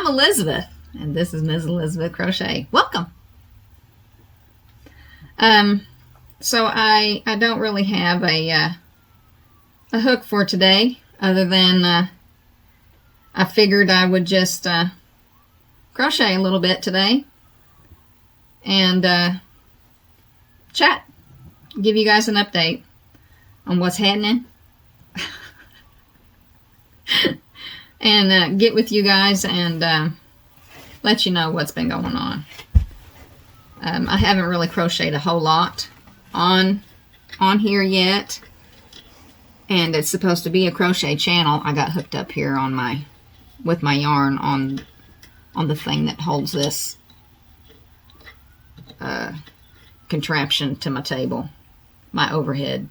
Elizabeth, and this is Ms. Elizabeth Crochet. Welcome. So I don't really have a hook for today, other than I figured I would just crochet a little bit today and chat, give you guys an update on what's happening. And get with you guys and let you know what's been going on. I haven't really crocheted a whole lot on here yet, and it's supposed to be a crochet channel. I got hooked up here on with my yarn on the thing that holds this contraption to my table, my overhead,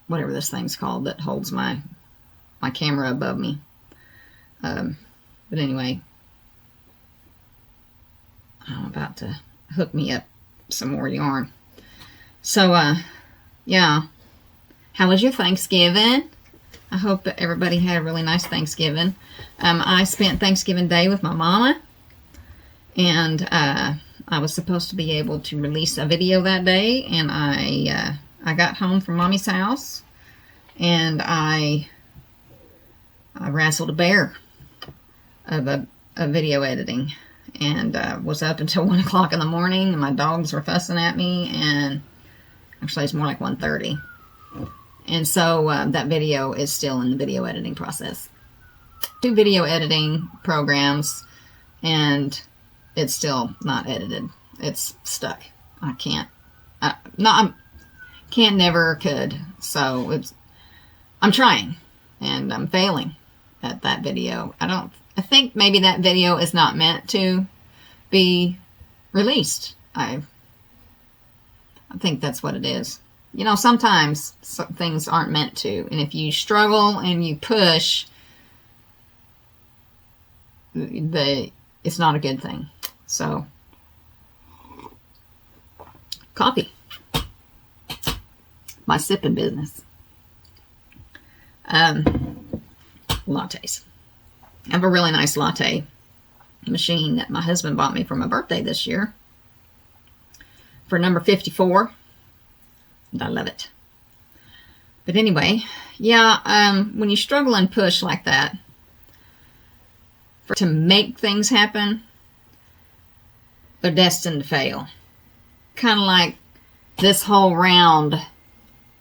whatever this thing's called that holds my camera above me. But anyway, I'm about to hook me up some more yarn. So, yeah. How was your Thanksgiving? I hope that everybody had a really nice Thanksgiving. I spent Thanksgiving Day with my mama, and I was supposed to be able to release a video that day, and I got home from Mommy's house, and I wrestled a bear of a video editing, and was up until 1 o'clock in the morning, and my dogs were fussing at me, and actually it's more like 1:30. And so that video is still in the video editing process. 2 video editing programs, and it's still not edited. It's stuck. I can't. Never could. So I'm trying, and I'm failing at that video. I think maybe that video is not meant to be released. I think that's what it is. You know, sometimes some things aren't meant to, and if you struggle and you push, it's not a good thing. So, coffee, my sipping business. Lattes. I have a really nice latte machine that my husband bought me for my birthday this year for number 54. And I love it. But anyway, yeah, when you struggle and push like that to make things happen, they're destined to fail. Kind of like this whole round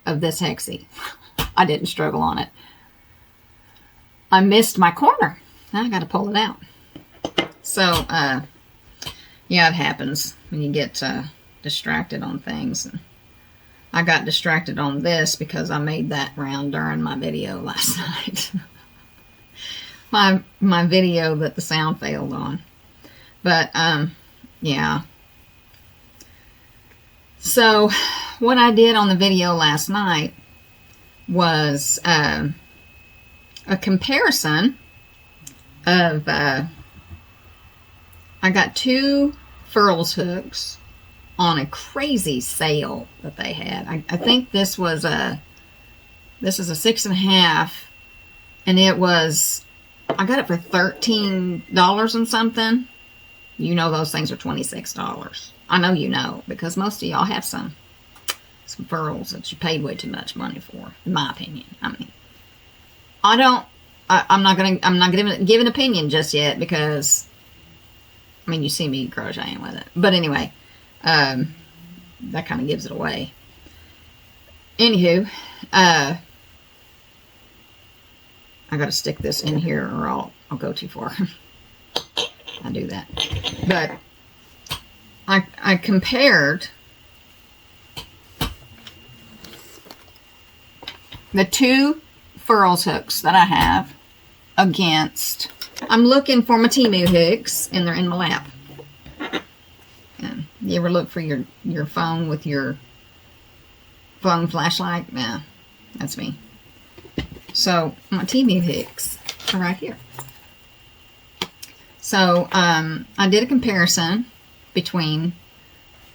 of this hexie. I didn't struggle on it. I missed my corner. Now I got to pull it out. So, yeah, it happens when you get distracted on things. And I got distracted on this because I made that round during my video last night. my video that the sound failed on. But, yeah. So, what I did on the video last night was a comparison of, I got 2 Furls hooks on a crazy sale that they had. I think this is a 6.5, and it was, I got it for $13 and something. You know those things are $26. I know you know, because most of y'all have some Furls that you paid way too much money for, in my opinion. I mean, I'm not gonna give an opinion just yet, because I mean, you see me crocheting with it. But anyway, that kind of gives it away. Anywho, I gotta stick this in here or I'll go too far. I do that. But I compared the 2 Furls hooks that I have against, I'm looking for my Temu hooks, and they're in my lap. And you ever look for your phone with your phone flashlight? Yeah, that's me. So my Temu hooks are right here. So I did a comparison between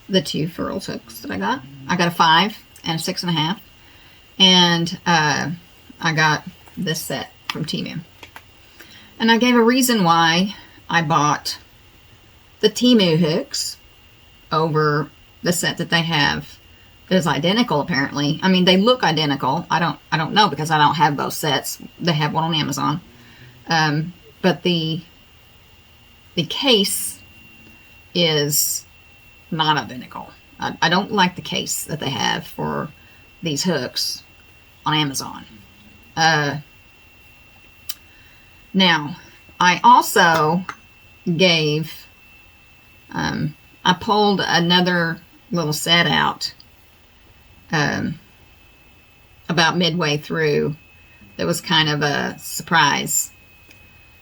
the 2 Furls hooks that I got. I got a 5 and a 6.5. And I got this set from Temu. And I gave a reason why I bought the Temu hooks over the set that they have that is identical, apparently. I mean, they look identical. I don't know because I don't have both sets. They have one on Amazon. But the case is not identical. I don't like the case that they have for these hooks on Amazon. Now, I also gave, I pulled another little set out about midway through that was kind of a surprise.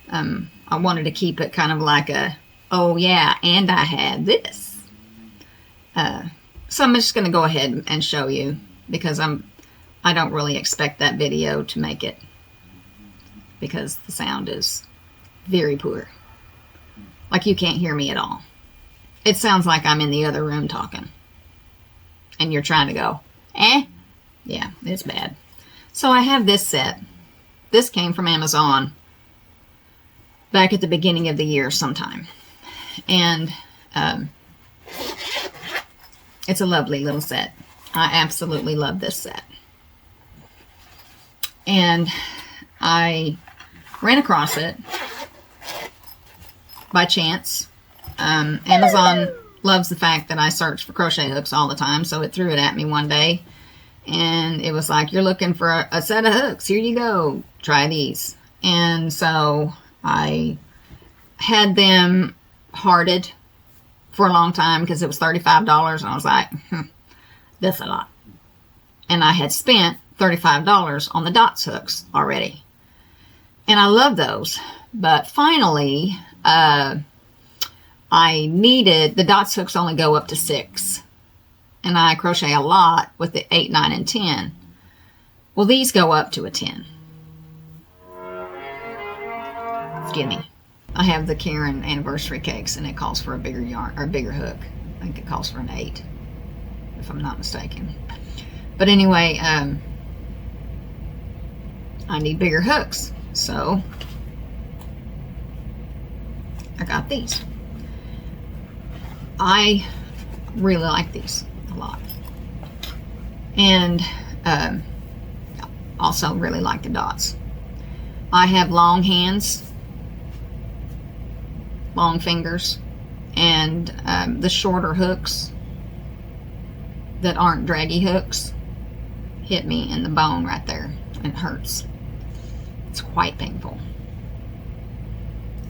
I wanted to keep it kind of like a, oh yeah, and I had this. So I'm just going to go ahead and show you because I don't really expect that video to make it because the sound is very poor. Like you can't hear me at all. It sounds like I'm in the other room talking. And you're trying to go, eh? Yeah, it's bad. So I have this set. This came from Amazon back at the beginning of the year sometime. And it's a lovely little set. I absolutely love this set. And I ran across it by chance. Amazon loves the fact that I search for crochet hooks all the time, so it threw it at me one day. And it was like, you're looking for a set of hooks. Here you go. Try these. And so I had them hearted for a long time because it was $35. And I was like, that's a lot. And I had spent $35 on the DOTS hooks already. And I love those. But finally, I needed, the DOTS hooks only go up to 6. And I crochet a lot with the 8, 9, and 10. Well, these go up to a 10. Excuse me. I have the Karen anniversary cakes, and it calls for a bigger yarn, or a bigger hook. I think it calls for an 8, if I'm not mistaken. But anyway, I need bigger hooks. So I got these. I really like these a lot. And also really like the dots. I have long hands, long fingers, and the shorter hooks that aren't draggy hooks hit me in the bone right there. It hurts. It's quite painful.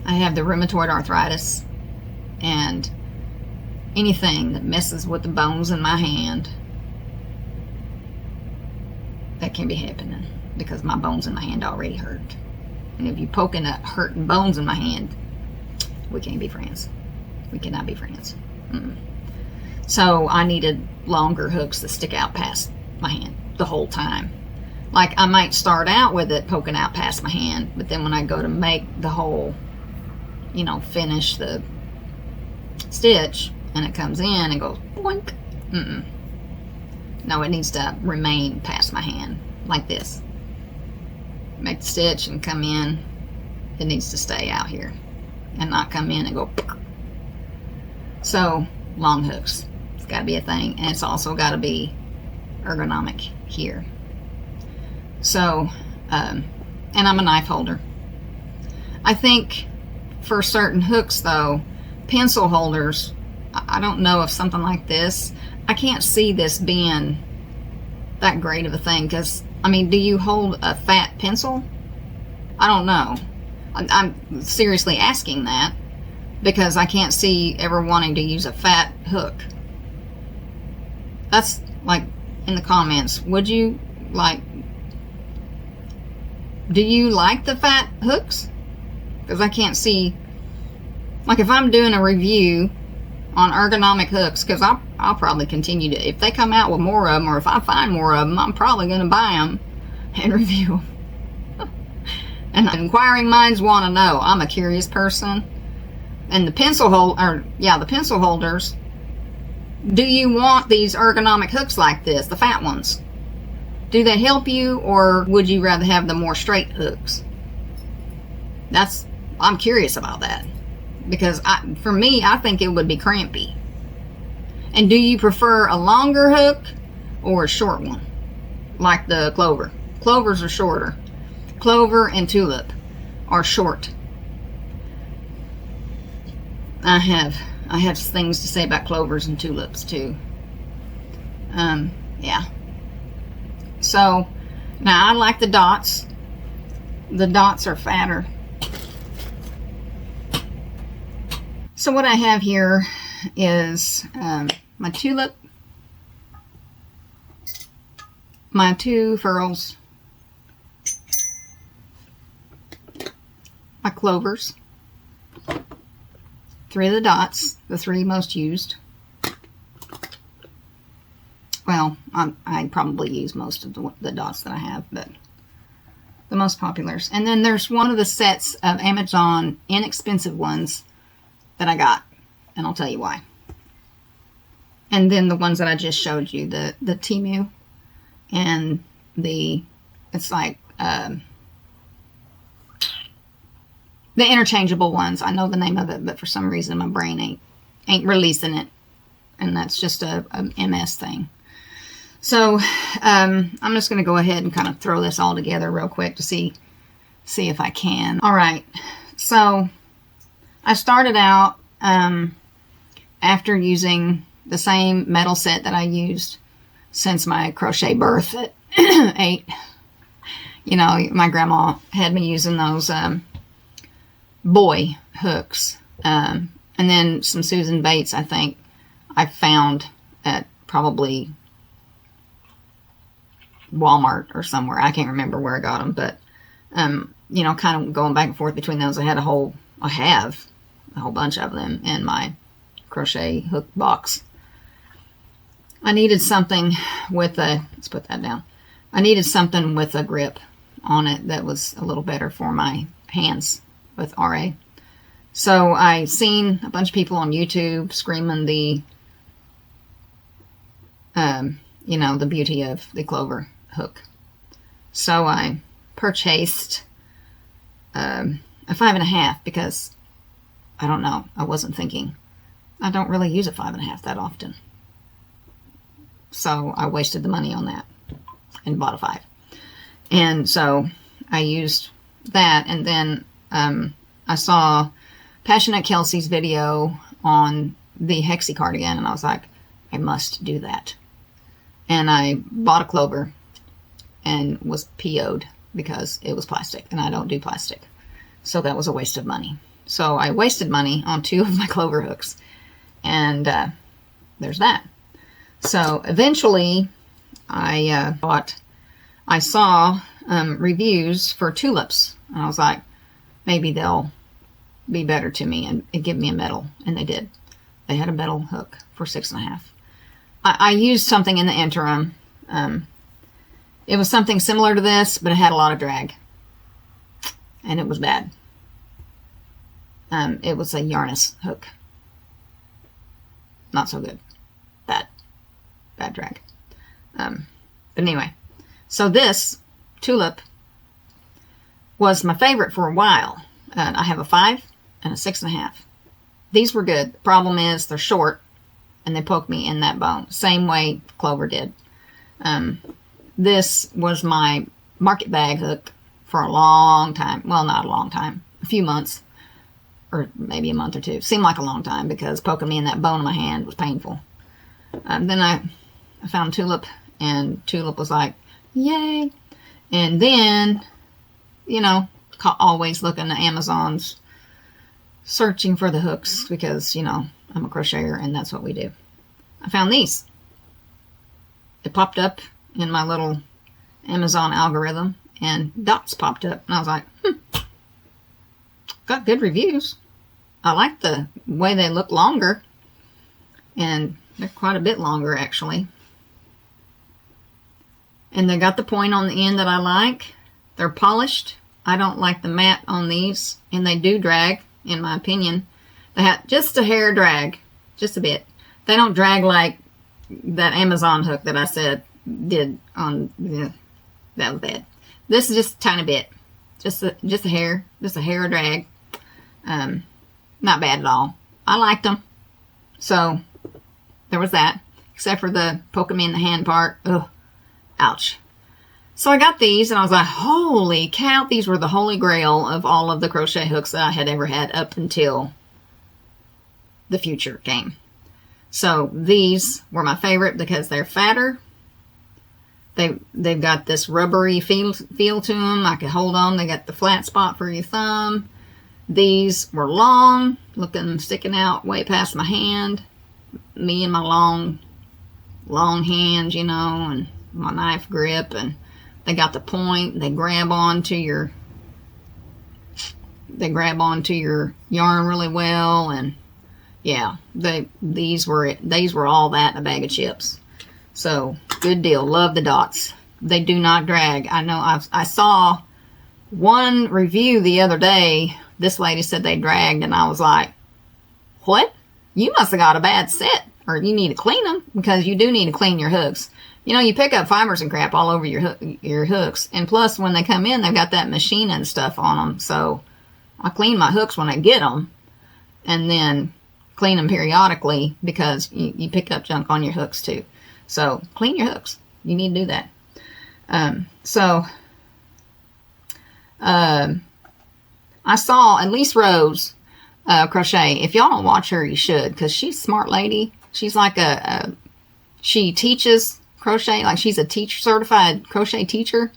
I have the rheumatoid arthritis, and anything that messes with the bones in my hand, that can be happening because my bones in my hand already hurt. And if you're poking at hurting bones in my hand, we can't be friends. We cannot be friends. So I needed longer hooks that stick out past my hand the whole time. Like I might start out with it poking out past my hand, but then when I go to make the whole, you know, finish the stitch, and it comes in and goes boink. No, it needs to remain past my hand like this. Make the stitch and come in. It needs to stay out here and not come in and go. So long hooks, it's got to be a thing, and it's also got to be ergonomic here. So, and I'm a knife holder. I think for certain hooks though, pencil holders, I don't know if something like this, I can't see this being that great of a thing because, I mean, do you hold a fat pencil? I don't know. I'm seriously asking that because I can't see ever wanting to use a fat hook. That's like in the comments. Would you like, do you like the fat hooks? Because I can't see, like if I'm doing a review on ergonomic hooks, because I'll probably continue to, if they come out with more of them, or if I find more of them, I'm probably going to buy them and review them. And inquiring minds want to know. I'm a curious person. And the pencil the pencil holders, do you want these ergonomic hooks like this, the fat ones? Do they help you, or would you rather have the more straight hooks? That's I'm curious about that. Because for me, I think it would be crampy. And do you prefer a longer hook or a short one? Like the clover. Clovers are shorter. Clover and tulip are short. I have things to say about clovers and tulips too. Yeah. So now I like the dots. The dots are fatter. So what I have here is my tulip, my 2 furls, my clovers, 3 of the dots, the 3 most used. Well, I probably use most of the dots that I have, but the most populars. And then there's one of the sets of Amazon inexpensive ones that I got, and I'll tell you why. And then the ones that I just showed you, the Temu and it's like the interchangeable ones. I know the name of it, but for some reason my brain ain't releasing it, and that's just a MS thing. So I'm just going to go ahead and kind of throw this all together real quick to see if I can. All right, so I started out after using the same metal set that I used since my crochet birth at 8. You know, my grandma had me using those boy hooks. And then some Susan Bates, I think, I found at probably Walmart or somewhere. I can't remember where I got them, but, you know, kind of going back and forth between those. I have a whole bunch of them in my crochet hook box. I needed something with let's put that down. I needed something with a grip on it that was a little better for my hands with RA. So I seen a bunch of people on YouTube screaming you know, the beauty of the clover hook. So I purchased a 5.5 because I don't know, I wasn't thinking. I don't really use a 5.5 that often. So I wasted the money on that and bought a 5. And so I used that, and then I saw Passionate Kelsey's video on the Hexie cardigan, and I was like, I must do that. And I bought a clover and was PO'd because it was plastic, and I don't do plastic. So that was a waste of money. So I wasted money on 2 of my clover hooks, and there's that. So eventually I saw reviews for tulips, and I was like, maybe they'll be better to me and give me a metal, and they did. They had a metal hook for 6.5. I used something in the interim. It was something similar to this, but it had a lot of drag, and it was bad. It was a Yarnus hook. Not so good. Bad drag. But anyway, so this tulip was my favorite for a while. I have a 5 and a 6.5. These were good. The problem is they're short, and they poke me in that bone. Same way clover did. This was my market bag hook for a long time. Well, not a long time. A few months. Or maybe a month or 2. Seemed like a long time because poking me in that bone in my hand was painful. Then I found Tulip, and Tulip was like, yay. And then, you know, always looking at Amazon's, searching for the hooks because, you know, I'm a crocheter and that's what we do. I found these. It popped up in my little Amazon algorithm, and dots popped up. And I was like, got good reviews. I like the way they look longer. And they're quite a bit longer, actually. And they got the point on the end that I like. They're polished. I don't like the matte on these. And they do drag, in my opinion. They have just a hair drag. Just a bit. They don't drag like that Amazon hook that I said did on... Yeah, that was bad. This is just a tiny bit. Just a hair. Just a hair drag. Not bad at all. I liked them. So there was that, except for the poking me in the hand part. Ugh, ouch. So I got these and I was like, holy cow, these were the holy grail of all of the crochet hooks that I had ever had up until the future came. So these were my favorite because they're fatter. They've got this rubbery feel to them. I could hold on. They got the flat spot for your thumb. These were long, sticking out way past my hand. Me and my long hands, you know, and my knife grip, and they got the point. They grab onto your yarn really well, and yeah, these were all that in a bag of chips. So good deal. Love the dots. They do not drag. I know I saw one review the other day. This lady said they dragged, and I was like, what? You must have got a bad set, or you need to clean them, because you do need to clean your hooks. You know, you pick up fibers and crap all over your hooks, and plus when they come in, they've got that machine and stuff on them. So I clean my hooks when I get them, and then clean them periodically, because you pick up junk on your hooks too. So clean your hooks. You need to do that. I saw at least Rose crochet. If y'all don't watch her, you should, because she's a smart lady. She's like she teaches crochet, like she's a certified crochet teacher.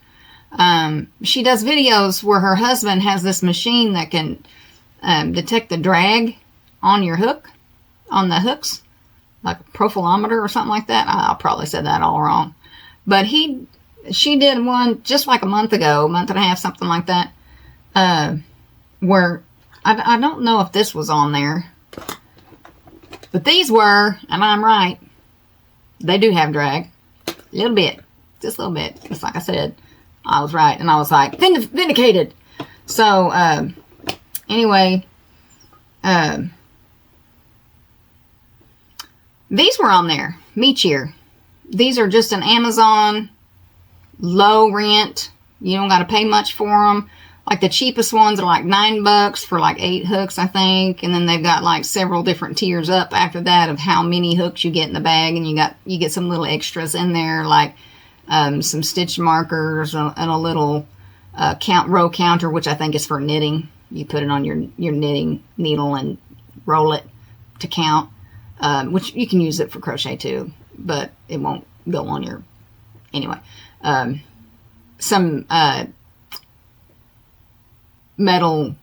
She does videos where her husband has this machine that can detect the drag on your hook, on the hooks, like a profilometer or something like that. I probably said that all wrong. But she did one just like a month and a half, something like that, where I don't know if this was on there, but these were, and I'm right, they do have drag. A little bit. Just a little bit. Just like I said, I was right. And I was like, vindicated. So, anyway, these were on there. Mecheer. These are just an Amazon low rent. You don't got to pay much for them. Like the cheapest ones are like $9 for like 8 hooks, I think. And then they've got like several different tiers up after that of how many hooks you get in the bag. And you get some little extras in there, like some stitch markers and a little row counter, which I think is for knitting. You put it on your knitting needle and roll it to count, which you can use it for crochet too, but it won't go on your, anyway. Some metal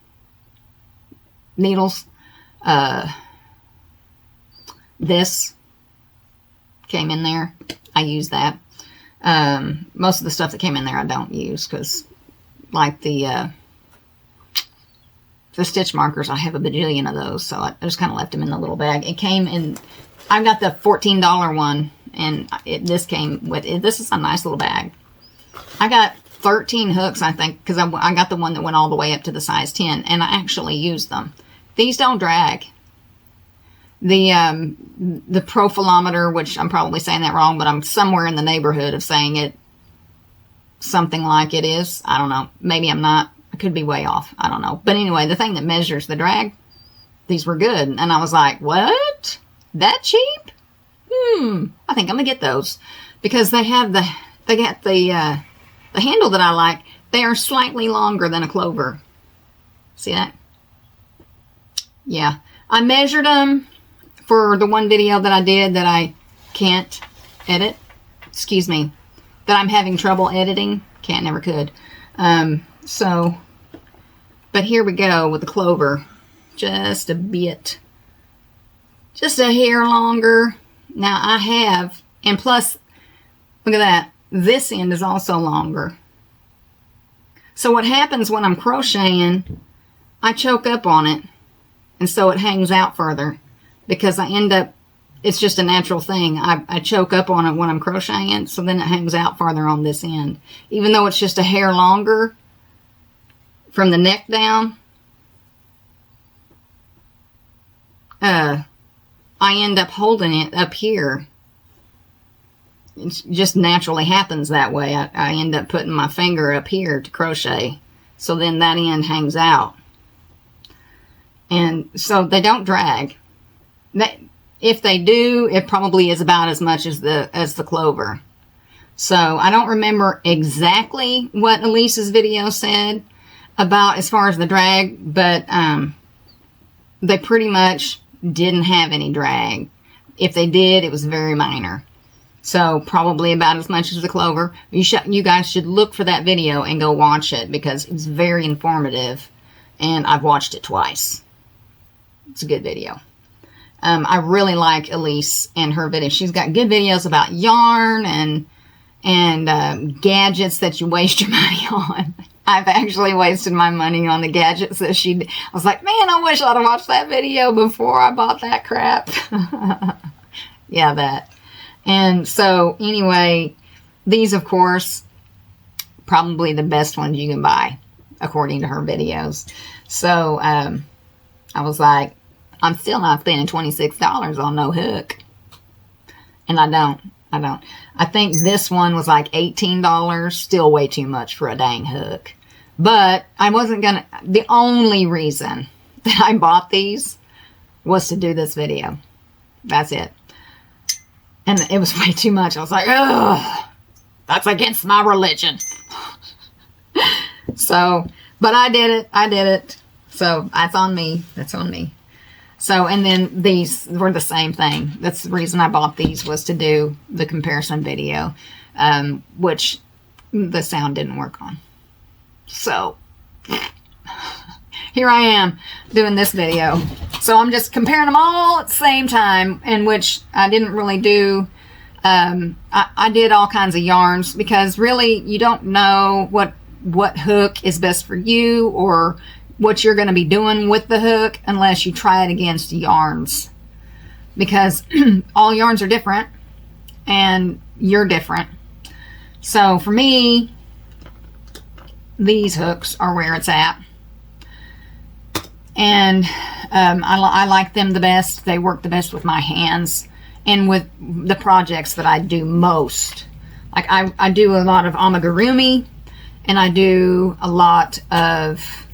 needles. This came in there. I use that. Most of the stuff that came in there I don't use, because like the stitch markers, I have a bajillion of those, so I just kind of left them in the little bag. It came in, I got the $14 one, and this came with it. This is a nice little bag. I got 13 hooks, I think, because I got the one that went all the way up to the size 10, and I actually used them. These don't drag. The profilometer, which I'm probably saying that wrong, but I'm somewhere in the neighborhood of saying it something like it is. I don't know. Maybe I'm not. I could be way off. I don't know. But anyway, the thing that measures the drag, these were good. And I was like, what? That cheap? I think I'm going to get those, because they got the handle that I like. They are slightly longer than a clover. See that? Yeah. I measured them for the one video that I did that I can't edit. Excuse me. That I'm having trouble editing. Never could. So, but here we go with the clover. Just a bit. Just a hair longer. Now I have, and plus, look at that. This end is also longer. So what happens when I'm crocheting, I choke up on it, and so it hangs out further, because I end up, it's just a natural thing. I choke up on it when I'm crocheting, so then it hangs out farther on this end. Even though it's just a hair longer from the neck down, I end up holding it up here. It just naturally happens that way. I end up putting my finger up here to crochet, so then that end hangs out. And so they don't drag. If they do, it probably is about as much as the clover. So I don't remember exactly what Elise's video said about as far as the drag, but they pretty much didn't have any drag. If they did, it was very minor. So probably about as much as the clover. You guys should look for that video and go watch it because it was very informative, and I've watched it twice. It's a good video. I really like Elise and her videos. She's got good videos about yarn and gadgets that you waste your money on. I've actually wasted my money on the gadgets that I was like, man, I wish I'd have watched that video before I bought that crap. Yeah, that. And so, anyway, these, of course, probably the best ones you can buy, according to her videos. So, I was like, I'm still not spending $26 on no hook. And I don't. I think this one was like $18. Still way too much for a dang hook. But I wasn't going to... The only reason that I bought these was to do this video. That's it. And it was way too much. I was like, ugh, that's against my religion. So, but I did it. So, that's on me. So, and then these were the same thing. That's the reason I bought these, was to do the comparison video, which the sound didn't work on. So, here I am doing this video. So, I'm just comparing them all at the same time, in which I didn't really do, I did all kinds of yarns, because really you don't know what hook is best for you, or what you're going to be doing with the hook, unless you try it against yarns, because all yarns are different and you're different. So for me, these hooks are where it's at, and I like them the best. They work the best with my hands and with the projects that I do most. Like I do a lot of amigurumi, and I do a lot of...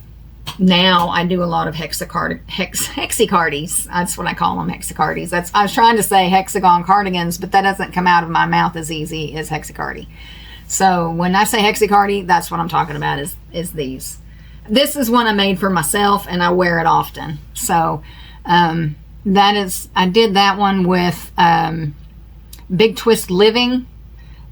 Now I do a lot of hexicardis. That's what I call them, hexicardis. I was trying to say hexagon cardigans, but that doesn't come out of my mouth as easy as hexicardi. So when I say hexicardi, that's what I'm talking about, is these. This is one I made for myself, and I wear it often. So I did that one with Big Twist Living,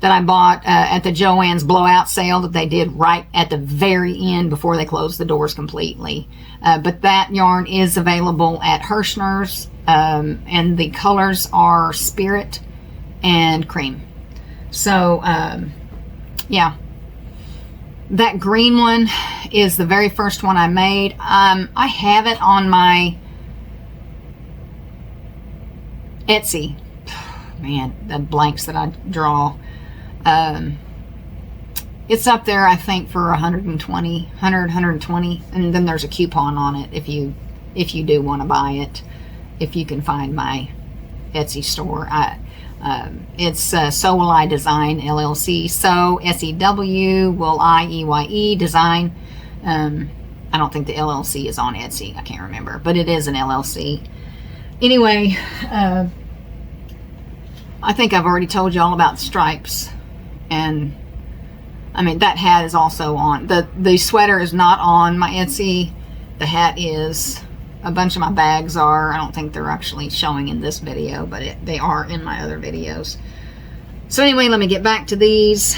that I bought at the Joann's blowout sale that they did right at the very end before they closed the doors completely. But that yarn is available at Hirschner's, and the colors are Spirit and Cream. So, yeah. That green one is the very first one I made. I have it on my Etsy. Man, the blanks that I draw. It's up there, I think, for 120, and then there's a coupon on it if you do want to buy it, if you can find my Etsy store. It's So Will I Design LLC. So SEW Will I EYE Design. I don't think the LLC is on Etsy. I can't remember, but it is an LLC. Anyway, I think I've already told you all about the stripes. And I mean, that hat is also on. The sweater is not on my Etsy. The hat is. A bunch of my bags are. I don't think they're actually showing in this video, but they are in my other videos. So anyway, let me get back to these.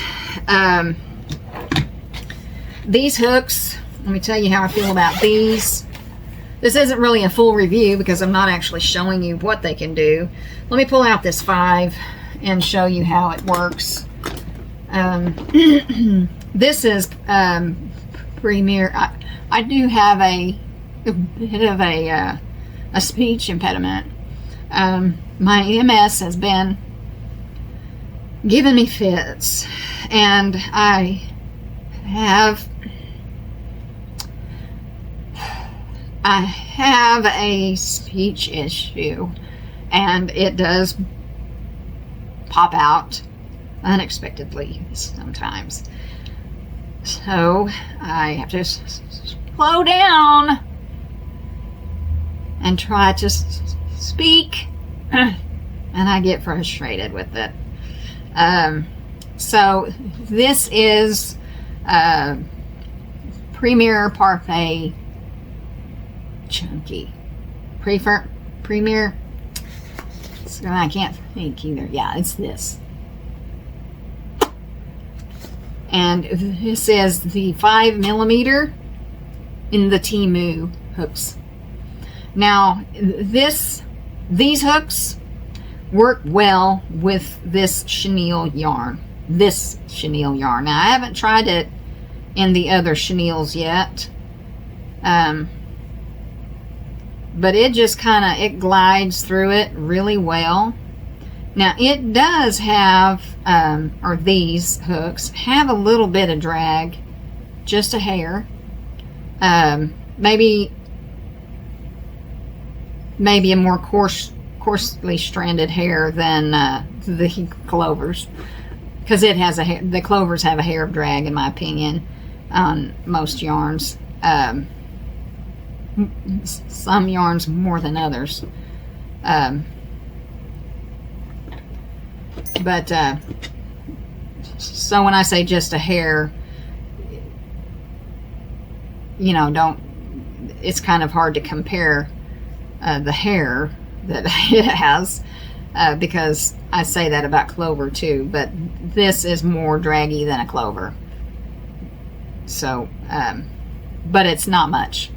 These hooks, let me tell you how I feel about these. This isn't really a full review because I'm not actually showing you what they can do. Let me pull out this 5 and show you how it works. This is Premier. I do have a bit of a speech impediment. My MS has been giving me fits, and I have a speech issue, and it does pop out unexpectedly sometimes. So I have to slow down and try to speak, and I get frustrated with it. So this is Premier Parfait Chunky. Premier. I can't think either. Yeah, it's this. And this is the 5mm in the Temu hooks. Now, these hooks work well with this chenille yarn. Now, I haven't tried it in the other chenilles yet. But it just it glides through it really well. Now, it does have, or these hooks have a little bit of drag, just a hair. Maybe a more coarsely stranded hair than the clovers, because it has the clovers have a hair of drag, in my opinion, on most yarns. Some yarns more than others. But so when I say just a hair, you know, it's kind of hard to compare the hair that it has, because I say that about clover too, but this is more draggy than a clover. So, but it's not much.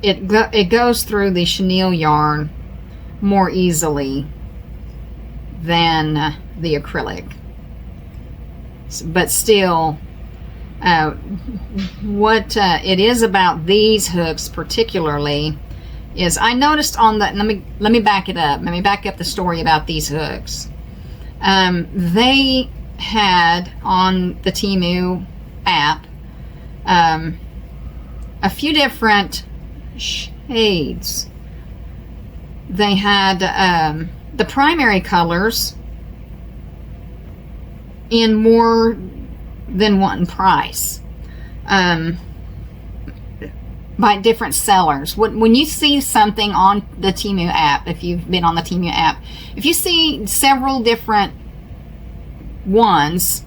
It goes through the chenille yarn more easily than the acrylic. But still, what it is about these hooks particularly is, I noticed on the, let me back it up. Let me back up the story about these hooks. They had on the Temu app a few different shades. They had the primary colors in more than one price, by different sellers. When you see something on the Temu app, if you've been on the Temu app, if you see several different ones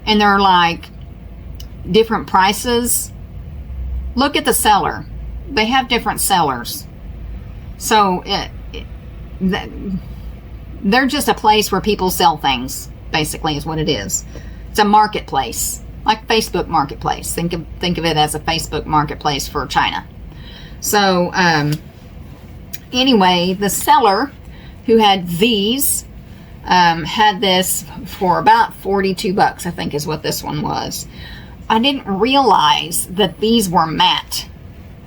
and they're like different prices, look at the seller. They have different sellers. So they're just a place where people sell things, basically, is what it is. It's a marketplace, like Facebook Marketplace. Think of it as a Facebook Marketplace for China. So anyway, the seller who had these had this for about $42, I think is what this one was. I didn't realize that these were matte,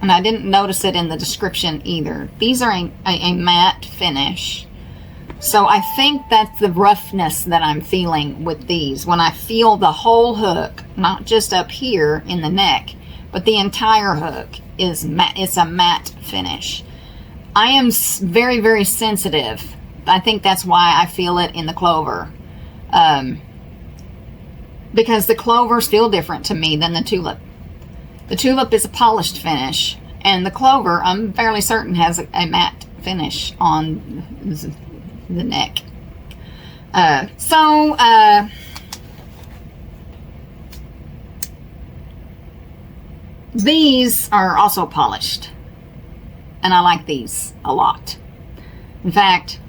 and I didn't notice it in the description either. These are a matte finish. So I think that's the roughness that I'm feeling with these. When I feel the whole hook, not just up here in the neck, but the entire hook is matte. It's a matte finish. I am very, very sensitive. I think that's why I feel it in the clover. Because the clovers feel different to me than the tulip. The tulip is a polished finish, and the clover, I'm fairly certain, has a matte finish on the neck. These are also polished, and I like these a lot. In fact,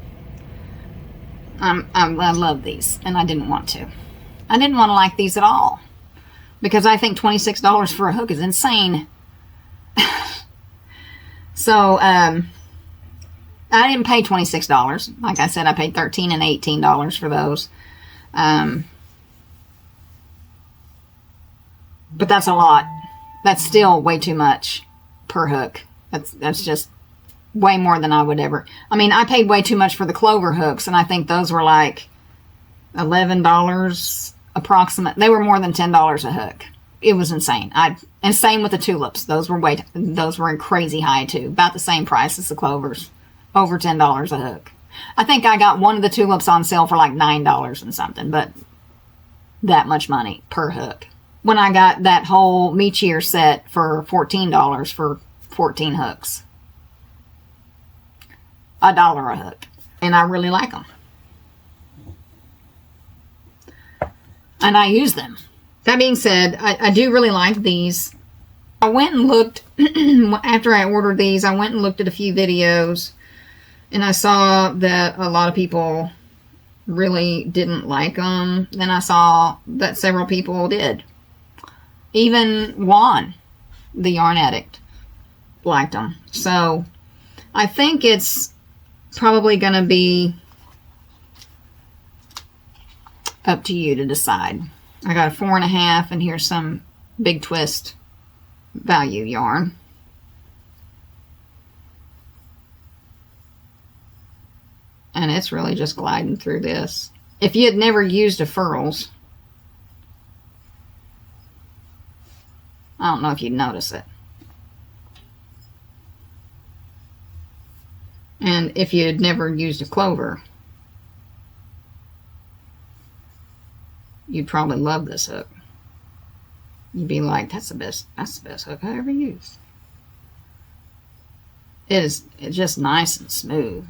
I love these, and I didn't want to. I didn't want to like these at all, because I think $26 for a hook is insane. So, I didn't pay $26. Like I said, I paid $13 and $18 for those. But that's a lot. That's still way too much per hook. That's just way more than I would ever. I mean, I paid way too much for the clover hooks, and I think those were like $11 approximate. They were more than $10 a hook. It was insane. And same with the tulips. Those were crazy high too. About the same price as the clovers. Over $10 a hook. I think I got one of the tulips on sale for like $9 and something, but that much money per hook. When I got that whole Mecheer set for $14 for 14 hooks. $1 a hook. And I really like them. And I use them. That being said, I do really like these. I went and looked, after I ordered these, I went and looked at a few videos. And I saw that a lot of people really didn't like them. Then I saw that several people did. Even Juan, the yarn addict, liked them. So I think it's probably going to be up to you to decide. I got a 4.5, and here's some big twist value yarn. And it's really just gliding through this. If you had never used a Furls, I don't know if you'd notice it. And if you had never used a Clover, you'd probably love this hook. You'd be like, that's the best hook I ever used. It's just nice and smooth.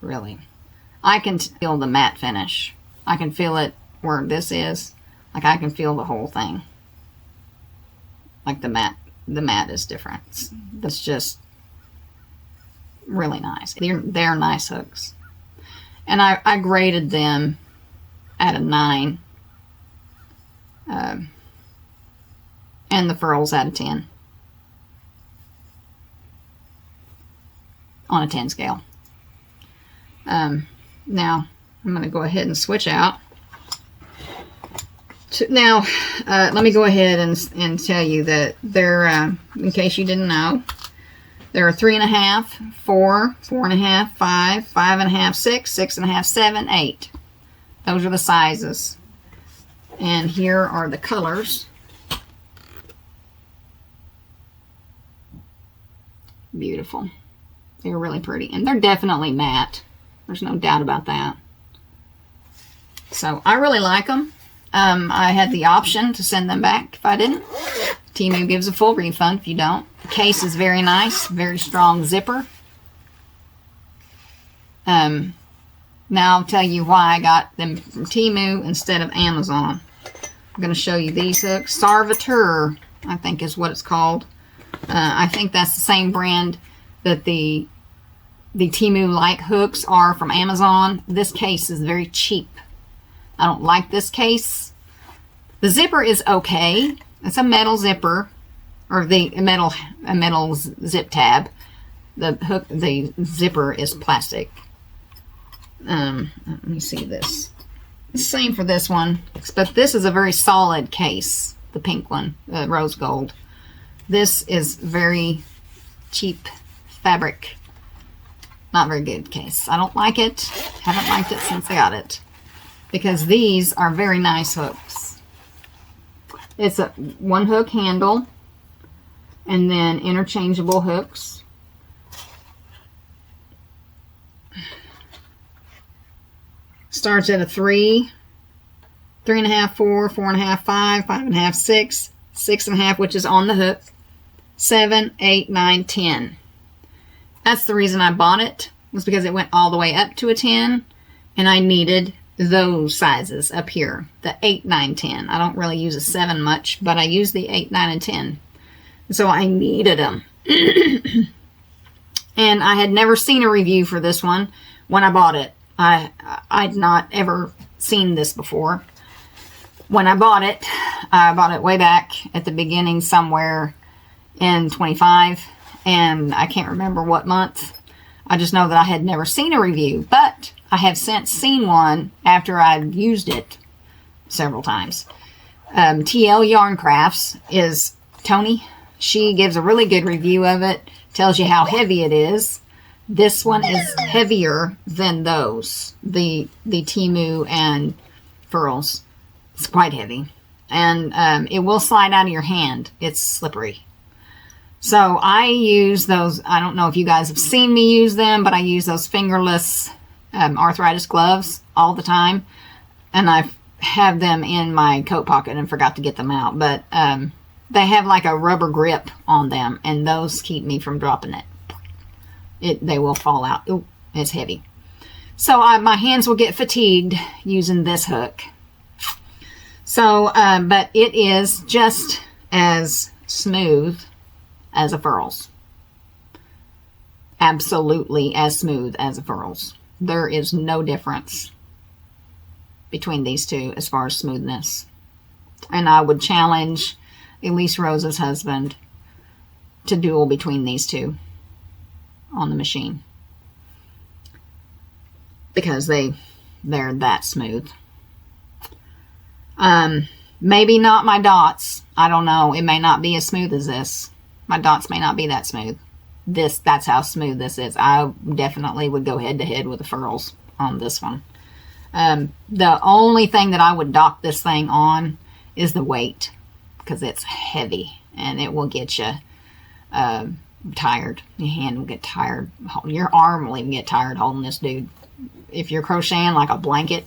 Really. I can feel the matte finish. I can feel it where this is. Like, I can feel the whole thing. Like, the matte is different. That's just really nice. They're nice hooks. And I graded them at a 9. And the Furls at a 10. On a 10 scale. Now, I'm going to go ahead and switch out. Now, let me go ahead and tell you that there, in case you didn't know, there are 3.5, 4, 4.5, 5, 5.5, 6, 6.5, 7, 8. Those are the sizes. And here are the colors. Beautiful. They're really pretty. And they're definitely matte. There's no doubt about that. So I really like them. I had the option to send them back if I didn't. Temu gives a full refund if you don't. The case is very nice. Very strong zipper. Now I'll tell you why I got them from Temu instead of Amazon. I'm going to show you these hooks. Sarvateur, I think is what it's called. I think that's the same brand that the Temu-like hooks are from Amazon. This case is very cheap. I don't like this case. The zipper is okay. It's a metal zipper, or a metal zip tab. The zipper is plastic. Let me see this. Same for this one, but this is a very solid case. The pink one, rose gold. This is very cheap fabric. Not very good case. I don't like it. Haven't liked it since I got it. Because these are very nice hooks. It's a 1-hook handle. And then interchangeable hooks. Starts at a 3, 3.5, 4, 4.5, 5, 5.5, 6, 6.5, which is on the hook, 7, 8, 9, 10. That's the reason I bought it, was because it went all the way up to a 10, and I needed those sizes up here, the 8, 9, 10. I don't really use a 7 much, but I use the 8, 9, and 10. So I needed them. And I had never seen a review for this one when I bought it. I'd not ever seen this before. When I bought it way back at the beginning somewhere in 25, and I can't remember what month. I just know that I had never seen a review, but I have since seen one after I've used it several times. TL Yarn Crafts is Tony. She gives a really good review of it, tells you how heavy it is. This one is heavier than those, the Temu and Furls. It's quite heavy. And it will slide out of your hand. It's slippery. So I use those. I don't know if you guys have seen me use them, but I use those fingerless arthritis gloves all the time. And I have them in my coat pocket and forgot to get them out. But they have like a rubber grip on them, and those keep me from dropping it. They will fall out. Ooh, it's heavy. So my hands will get fatigued using this hook. So, but it is just as smooth as a Furls. Absolutely as smooth as a Furls. There is no difference between these two as far as smoothness. And I would challenge Elise Rose's husband to duel between these two on the machine. Because they're that smooth. Maybe not my dots. I don't know. It may not be as smooth as this. My dots may not be that smooth. That's how smooth this is. I definitely would go head to head with the Furls on this one. The only thing that I would dock this thing on is the weight, because it's heavy and it will get you tired. Your hand will get tired. Your arm will even get tired holding this dude. If you're crocheting like a blanket,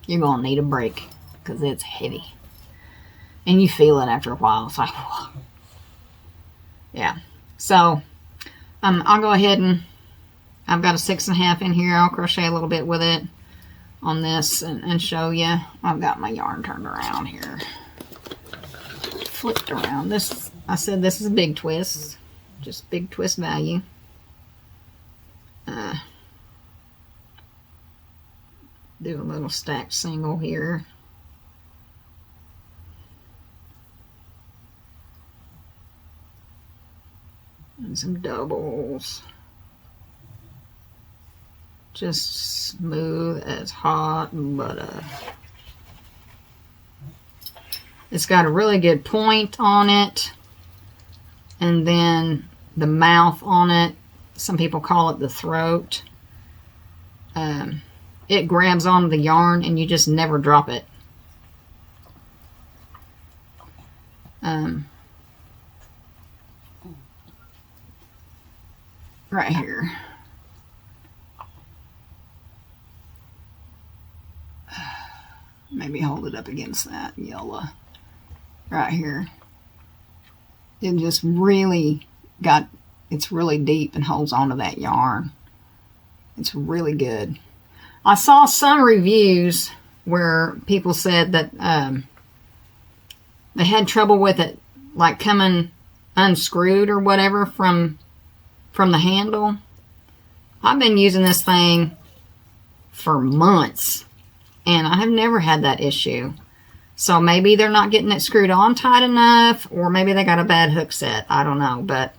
you're going to need a break because it's heavy. And you feel it after a while. It's like, whoa. Yeah. So, I'll go ahead and I've got a 6.5 in here. I'll crochet a little bit with it on this and show you. I've got my yarn turned around here. Flipped around. This, I said this is a big twist. Just big twist value. Do a little stacked single here. And some doubles. Just smooth as hot butter. It's got a really good point on it. And then the mouth on it. Some people call it the throat. It grabs onto the yarn and you just never drop it. Right here. Maybe hold it up against that yellow. Right here. It just really it's really deep and holds onto that yarn. It's really good. I saw some reviews where people said that they had trouble with it, like coming unscrewed or whatever from the handle. I've been using this thing for months, and I have never had that issue. So maybe they're not getting it screwed on tight enough, or maybe they got a bad hook set. I don't know, but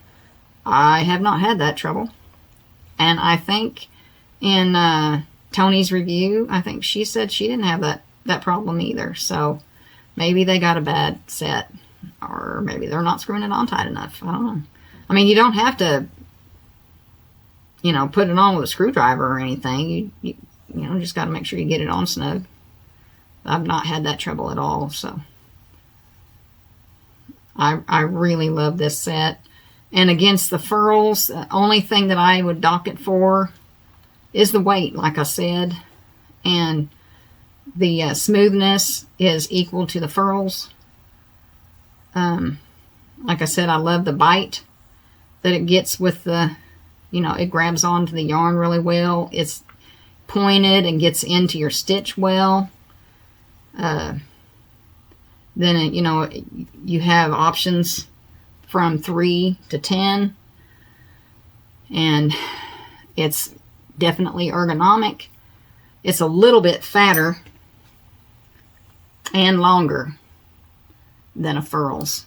I have not had that trouble. And I think in Tony's review, I think she said she didn't have that problem either. So maybe they got a bad set, or maybe they're not screwing it on tight enough. I don't know. I mean, you don't have to, you know, put it on with a screwdriver or anything. You know, just got to make sure you get it on snug. I've not had that trouble at all, so I really love this set. And against the Furls, the only thing that I would dock it for is the weight, like I said, and the smoothness is equal to the Furls. Like I said, I love the bite that it gets with the, you know, it grabs onto the yarn really well. It's pointed and gets into your stitch well. Then, you know, you have options from 3 to 10. And it's definitely ergonomic. It's a little bit fatter and longer than a Furls.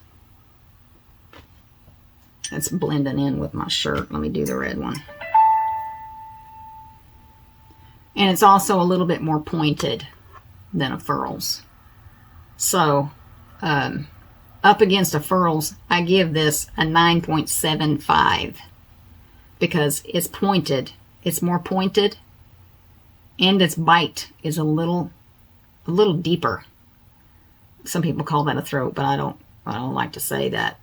It's blending in with my shirt. Let me do the red one. And it's also a little bit more pointed than a Furls. So, up against a Furls, I give this a 9.75 because it's pointed. It's more pointed, and its bite is a little deeper. Some people call that a throat, but I don't like to say that,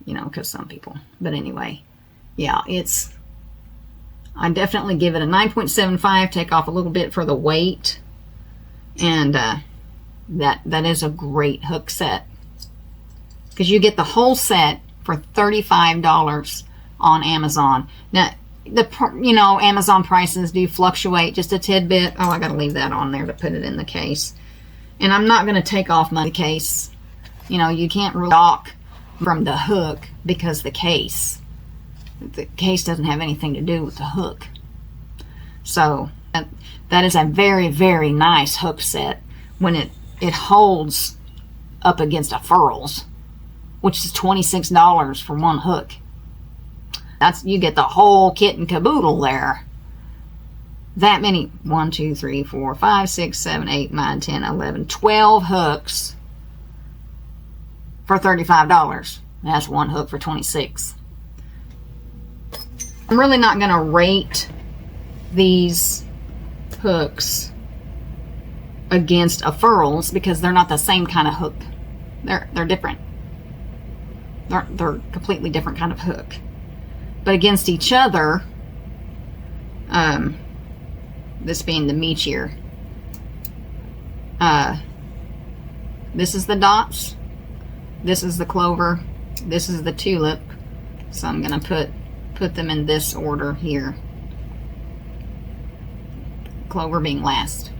you know, because some people. But anyway, yeah, I definitely give it a 9.75. Take off a little bit for the weight. And that is a great hook set. because you get the whole set for $35 on Amazon. Now, Amazon prices do fluctuate just a tidbit. Oh, I got to leave that on there to put it in the case. And I'm not going to take off my case. You can't stock from the hook because the case doesn't have anything to do with the hook. So that is a very, very nice hook set when it holds up against a Furls, which is $26 for one hook. You get the whole kit and caboodle there. That many, 1, 2, 3, 4, 5, 6, 7, 8, 9, 10, 11, 12 hooks for $35. That's one hook for $26. I'm really not going to rate these hooks against a Furls because they're not the same kind of hook. They're different. They're completely different kind of hook. But against each other, this being the Mecheer, this is the dots, this is the clover, this is the tulip. So I'm going to put them in this order here. Clover being last.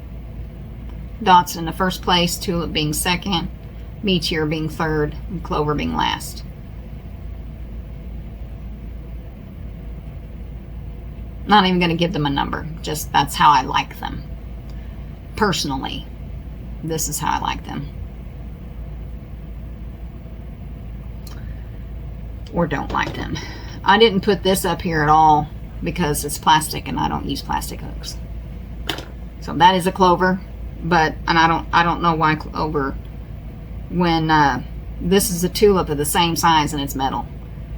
Dots in the first place, tulip being second, Mecheer being third, and clover being last. Not even going to give them a number. Just that's how I like them. Personally, this is how I like them. Or don't like them. I didn't put this up here at all because it's plastic and I don't use plastic hooks. So that is a clover, but I don't know why clover when this is a tulip of the same size and it's metal.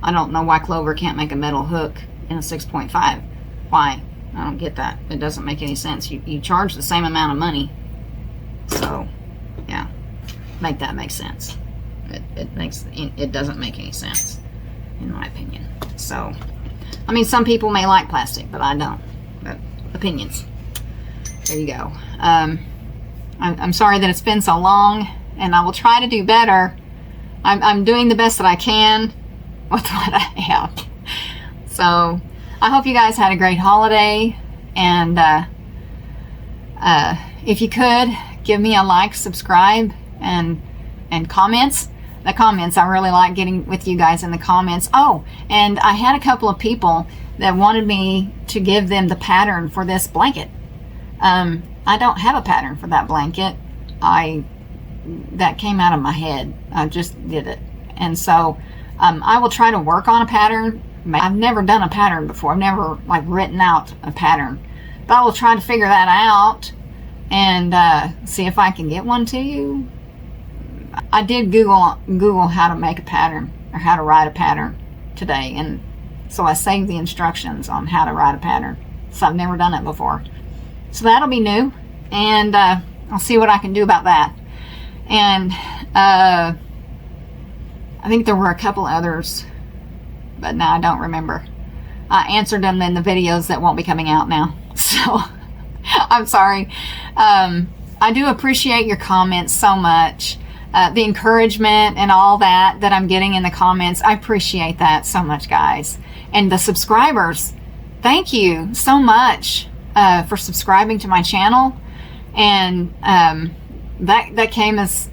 I don't know why clover can't make a metal hook in a 6.5. Why? I don't get that. It doesn't make any sense. You charge the same amount of money. So, yeah. Make that make sense. It doesn't make any sense, in my opinion. So, I mean, some people may like plastic, but I don't. But opinions. There you go. I'm sorry that it's been so long, and I will try to do better. I'm doing the best that I can with what I have. So, I hope you guys had a great holiday, and if you could, give me a like, subscribe, and comments. The comments, I really like getting with you guys in the comments. Oh, and I had a couple of people that wanted me to give them the pattern for this blanket. I don't have a pattern for that blanket. That came out of my head. I just did it. And so I will try to work on a pattern. I've never done a pattern before. I've never written out a pattern, but I will try to figure that out and see if I can get one to you. I did Google how to make a pattern or how to write a pattern today, and so I saved the instructions on how to write a pattern. So I've never done it before, so that'll be new, and I'll see what I can do about that. And I think there were a couple others, but now I don't remember. I answered them in the videos that won't be coming out now. So, I'm sorry. I do appreciate your comments so much. The encouragement and all that I'm getting in the comments. I appreciate that so much, guys. And the subscribers, thank you so much for subscribing to my channel. And that came as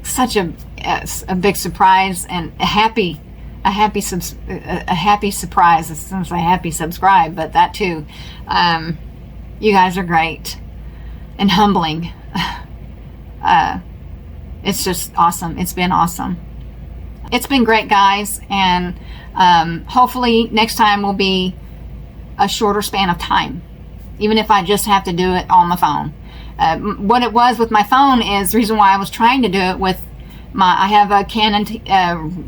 such a big surprise and a happy surprise. As soon as I happy subscribe, but that too. You guys are great and humbling. It's just awesome. It's been awesome. It's been great, guys, and hopefully next time will be a shorter span of time, even if I just have to do it on my phone. What it was with my phone is the reason why I was trying to do it with I have a Canon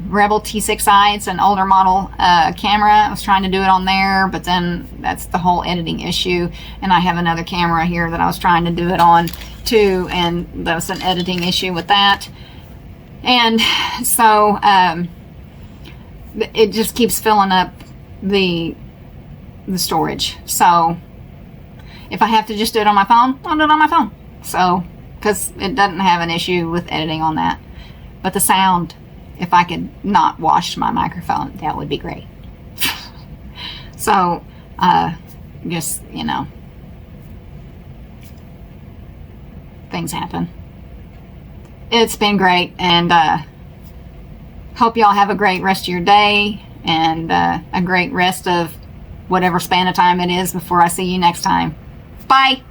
Rebel T6i. It's an older model camera. I was trying to do it on there, but then that's the whole editing issue. And I have another camera here that I was trying to do it on too, and that was an editing issue with that. And so it just keeps filling up the storage. So if I have to just do it on my phone, I'll do it on my phone. So, because it doesn't have an issue with editing on that. But the sound if I could not wash my microphone, that would be great. So, just, you know, things happen. It's been great, and hope y'all have a great rest of your day, and a great rest of whatever span of time it is before I see you next time. Bye!